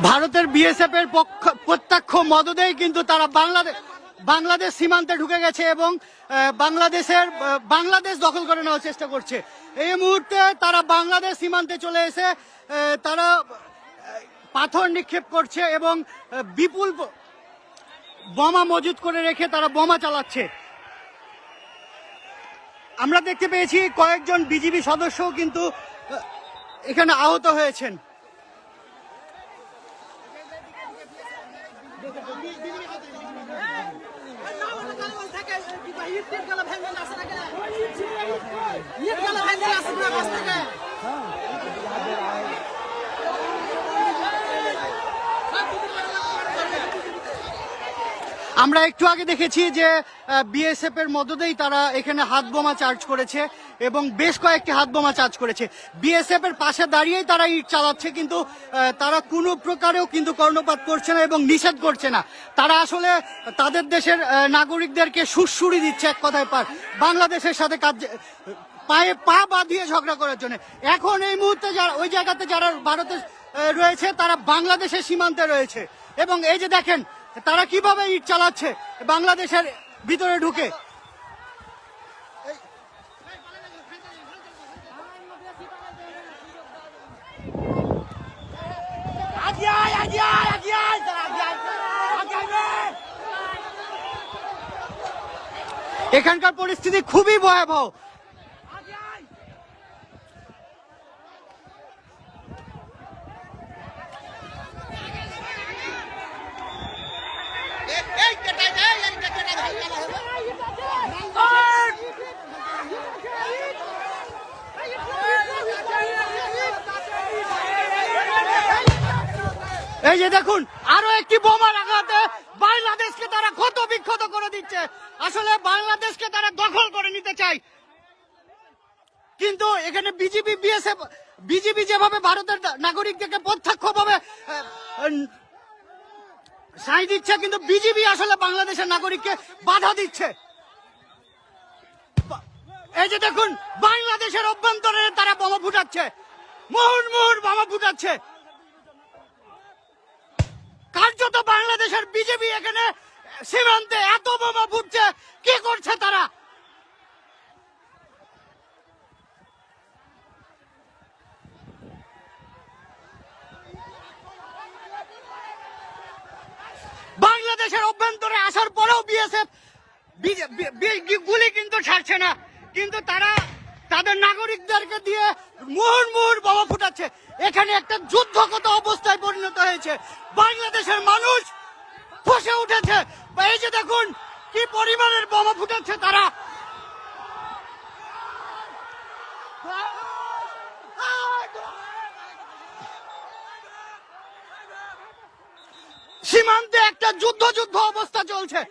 ভারতের বিএসএফ এর প্রত্যক্ষ মদদেই কিন্তু তারা বাংলাদেশ সীমান্তে ঢুকে গেছে এবং বাংলাদেশ দখল করে নেওয়ার চেষ্টা করছে। এই মুহূর্তে তারা বাংলাদেশ সীমান্তে চলে এসে তারা পাথর নিক্ষেপ করছে এবং বিপুল বোমা মজুত করে রেখে তারা বোমা চালাচ্ছে। আমরা দেখতে পেয়েছি কয়েকজন বিজিবি সদস্যও কিন্তু এখানে আহত হয়েছেন। আমরা একটু আগে দেখেছি যে বিএসএফ এর মদদেই তারা এখানে হাত বোমা চার্জ করেছে এবং বেশ কয়েকটি হাত বোমা চার্জ করেছে। বিএসএফ এর পাশে দাঁড়িয়েই তারা ইট চালাচ্ছে, কিন্তু তারা কোনো প্রকারেও কিন্তু কর্ণপাত করছে না এবং নিষেধ করছে না। তারা আসলে তাদের দেশের নাগরিকদেরকে সুড়সুড়ি দিচ্ছে এক কথায় বাংলাদেশের সাথে পায়ে পা বাঁধিয়ে ঝগড়া করার জন্য। এখন এই মুহূর্তে যারা ওই জায়গাতে যারা ভারতে রয়েছে তারা বাংলাদেশের সীমান্তে রয়েছে এবং এই যে দেখেন তারা কিভাবে ইট চালাচ্ছে বাংলাদেশের ভিতরে ঢুকে। এখানকার পরিস্থিতি খুবই ভয়াবহ। এই যে দেখুন আরো একটি বোমার আঘাতে বাংলাদেশকে তারা ক্ষত বিক্ষত করে দিচ্ছে। আসলে বাংলাদেশকে তারা দখল করে নিতে চায়, কিন্তু এখানে বিজিবি যেভাবে ভারতের নাগরিকদেরকে প্রত্যক্ষভাবে সাই দিচ্ছে, কিন্তু বিজিবি আসলে বাংলাদেশের নাগরিককে বাধা দিচ্ছে। এই যে দেখুন বাংলাদেশের অভ্যন্তরে তারা বোমা ফুটাচ্ছে, মুহুর্মুহুর বোমা ফুটাচ্ছে। কার্যত বাংলাদেশের বিজেপি এখানে সীমান্তে এত বোমা ফুটছে, কি করছে তারা? বাংলাদেশের অভ্যন্তরে আসার পরেও বিএসএফ গুলি কিন্তু ছাড়ছে না, কিন্তু তারা তাদের নাগরিকদেরকে দিয়ে মুহুর্মুহুর বোমা ফুটাচ্ছে। এখানে একটা যুদ্ধগত অবস্থায় পরিণত হয়েছে। বাংলাদেশের মানুষ ফুঁসে উঠেছে। এই যে দেখুন কি পরিমাণের বোমা ফুটাচ্ছে তারা। সীমান্তে একটা যুদ্ধ অবস্থা চলছে।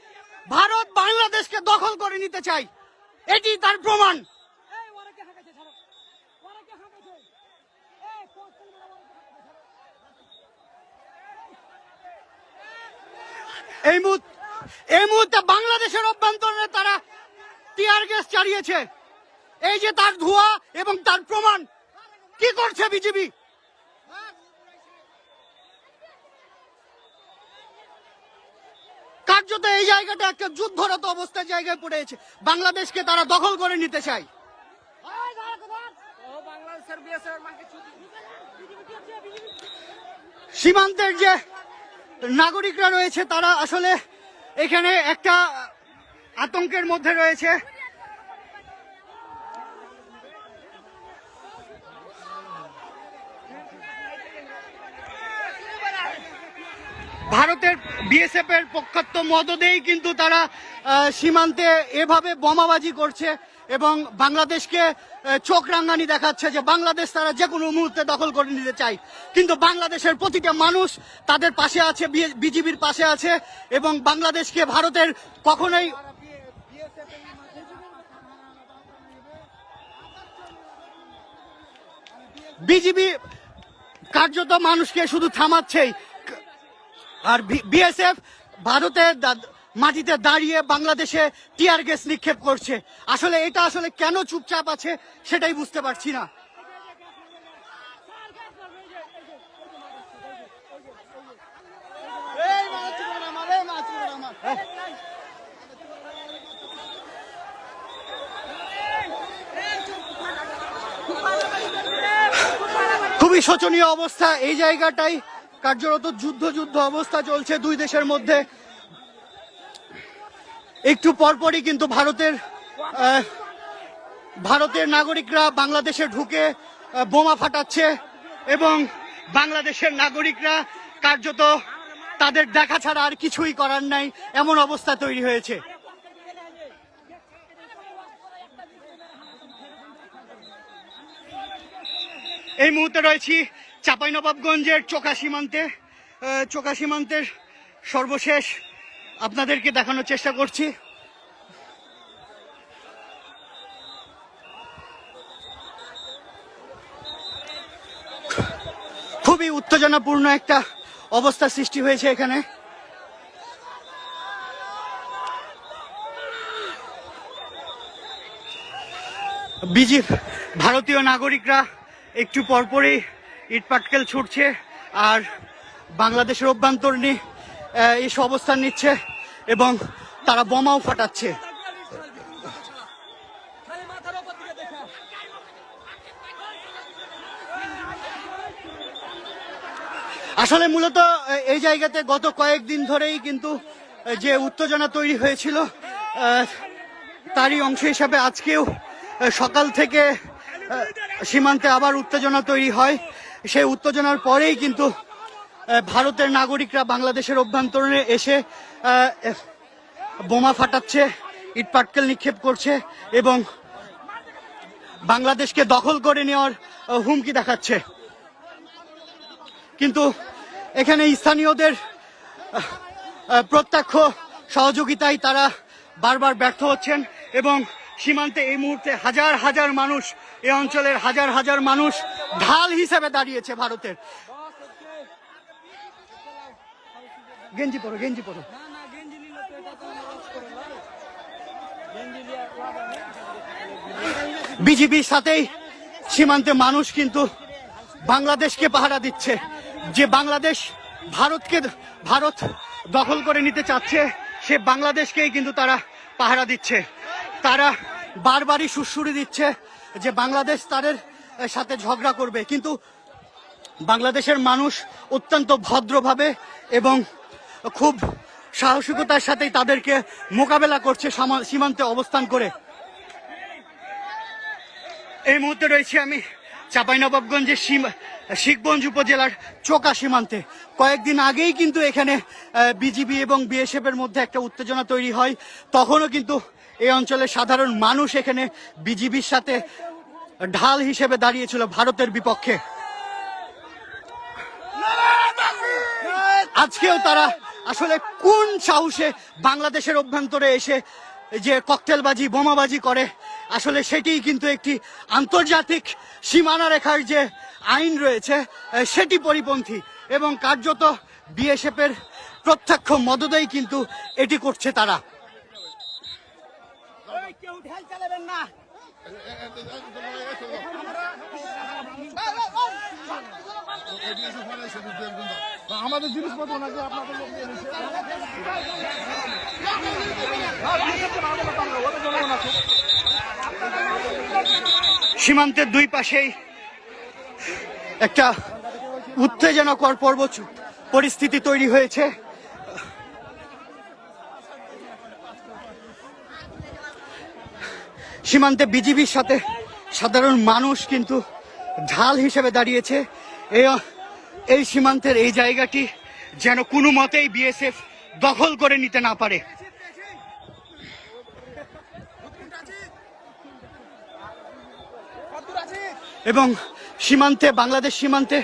ভারত বাংলাদেশকে দখল করে নিতে চায়, এটি তার প্রমাণ। এই মুহূর্তে বাংলাদেশের অভ্যন্তরে তারা টিয়ার গ্যাস চালিয়েছে। এই যে তার ধোঁয়া এবং তার প্রমাণ। কি করছে বিজেপি? কার্যত এই জায়গাটা একটা যুদ্ধরত অবস্থার জায়গায় পড়েছে। বাংলাদেশকে তারা দখল করে নিতে চায়। সীমান্তের যে নাগরিকরা রয়েছে তারা আসলে এখানে একটা আতঙ্কের মধ্যে রয়েছে। ভারতের বিএসএফ এর পক্ষাত্ম মদদেই কিন্তু তারা সীমান্তে এভাবে বোমাবাজি করছে এবং বাংলাদেশকে চোখ রাঙানি দেখাচ্ছে যে বাংলাদেশ তারা যে কোনো মুহূর্তে দখল করে নিতে চায়। কিন্তু বাংলাদেশের প্রতিটা মানুষ তাদের পাশে আছে, বিজিবির পাশে আছে এবং বাংলাদেশকে ভারতের কখনোই বিজিবি কার্যত মানুষকে শুধু থামাচ্ছেই, আর বিএসএফ ভারতের মাটিতে দাঁড়িয়ে বাংলাদেশে টিয়ার গ্যাস নিক্ষেপ করছে। আসলে এটা আসলে কেন চুপচাপ আছে সেটাই বুঝতে পারছি না। খুবই শোচনীয় অবস্থা এই জায়গাটাই, কার্যরত যুদ্ধ অবস্থা চলছে দুই দেশের মধ্যে। একটু পরপরই কিন্তু ভারতের নাগরিকরা বাংলাদেশে ঢুকে বোমা ফাটাচ্ছে এবং বাংলাদেশের নাগরিকরা কার্যত তাদের দেখা ছাড়া আর কিছুই করার নাই, এমন অবস্থা তৈরি হয়েছে। এই মুহূর্তে রয়েছি চাঁপাইনবাবগঞ্জের চোকা সীমান্তের সর্বশেষ আপনাদেরকে দেখানোর চেষ্টা করছি। খুবই উত্তেজনাপূর্ণ একটা অবস্থা সৃষ্টি হয়েছে এখানে। ভারতীয় নাগরিকরা একটু পরপরই ইটপাটকেল ছুটছে আর বাংলাদেশের অভ্যন্তরীণ এসে অবস্থান নিচ্ছে এবং তারা বোমাও ফাটাচ্ছে। আসলে মূলত এই জায়গাতে গত কয়েকদিন ধরেই কিন্তু যে উত্তেজনা তৈরি হয়েছিল তারই অংশ হিসাবে আজকেও সকাল থেকে সীমান্তে আবার উত্তেজনা তৈরি হয়। সেই উত্তেজনার পরেই কিন্তু ভারতের নাগরিকরা বাংলাদেশের অভ্যন্তরে এসে বোমা ফাটাচ্ছে, ইটপাটকেল নিক্ষেপ করছে এবং বাংলাদেশকে দখল করে নেওয়ার হুমকি দেখাচ্ছে। কিন্তু এখানে স্থানীয়দের প্রত্যক্ষ সহযোগিতায় তারা বারবার ব্যর্থ হচ্ছেন এবং সীমান্তে এই মুহূর্তে হাজার মানুষ, এই অঞ্চলের হাজার মানুষ ঢাল হিসেবে দাঁড়িয়েছে ভারতের। গেঞ্জি পরো। বিজিবির সাথেই সীমান্তে মানুষ কিন্তু বাংলাদেশকে পাহারা দিচ্ছে। যে বাংলাদেশ ভারত দখল করে নিতে চাচ্ছে, সে বাংলাদেশকেই কিন্তু তারা পাহারা দিচ্ছে। তারা বারবারই সুড়সুড়ি দিচ্ছে যে বাংলাদেশ তাদের সাথে ঝগড়া করবে, কিন্তু বাংলাদেশের মানুষ অত্যন্ত ভদ্রভাবে এবং খুব সাহসিকতার সাথেই তাদেরকে মোকাবেলা করছে সীমান্তে অবস্থান করে। এই মুহূর্তে রয়েছে আমি চাঁপাইনবাবগঞ্জের শিখগঞ্জ উপজেলার চোকা সীমান্তে। কয়েকদিন আগেই কিন্তু এখানে বিজিবি এবং বিএসএফ এর মধ্যে একটা উত্তেজনা তৈরি হয়। তখনও কিন্তু এই অঞ্চলের সাধারণ মানুষ এখানে বিজিবির সাথে ঢাল হিসেবে দাঁড়িয়েছিল ভারতের বিপক্ষে। আজকেও তারা আসলে কোন সাহসে বাংলাদেশের অভ্যন্তরে এসে যে ককটেলবাজি, বোমাবাজি করে, আসলে সেটিই কিন্তু একটি আন্তর্জাতিক সীমানা রেখার যে আইন রয়েছে সেটি পরিপন্থী এবং কার্যত বিএসএফ এর প্রত্যক্ষ মদদেই কিন্তু এটি করছে তারা। আমাদের জিনিসপত্র নাকি আপনাদের লোক নিয়ে নিচ্ছে। সীমান্তের দুই পাশেই একটা উত্তেজনাকর পরিস্থিতি তৈরি হয়েছে। সীমান্তে বিজিবির সাথে সাধারণ মানুষ কিন্তু ঢাল হিসেবে দাঁড়িয়েছে। এই সীমান্তের এই জায়গাটি যেন কোনো মতেই বিএসএফ দখল করে নিতে না পারে। এবং সীমান্তে, বাংলাদেশ সীমান্তে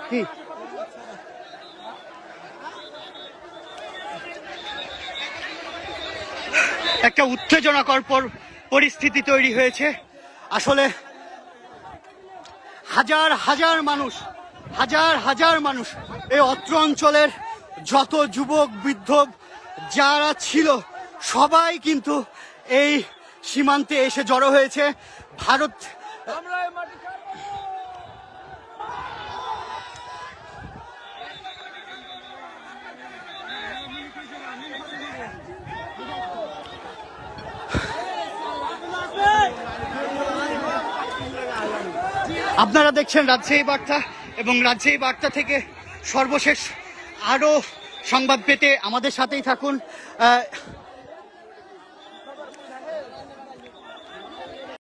কি একটা উত্তেজনাকর পরিস্থিতি তৈরি হয়েছে। আসলে হাজার মানুষ এই অত্র অঞ্চলের যত যুবক বৃদ্ধ যারা ছিল সবাই কিন্তু এই সীমান্তে এসে জড়ো হয়েছে। ভারত আপনারা দেখছেন রাজশাহী বার্তা এবং রাজশাহী বার্তা থেকে সর্বশেষ আরও সংবাদ পেতে আমাদের সাথেই থাকুন।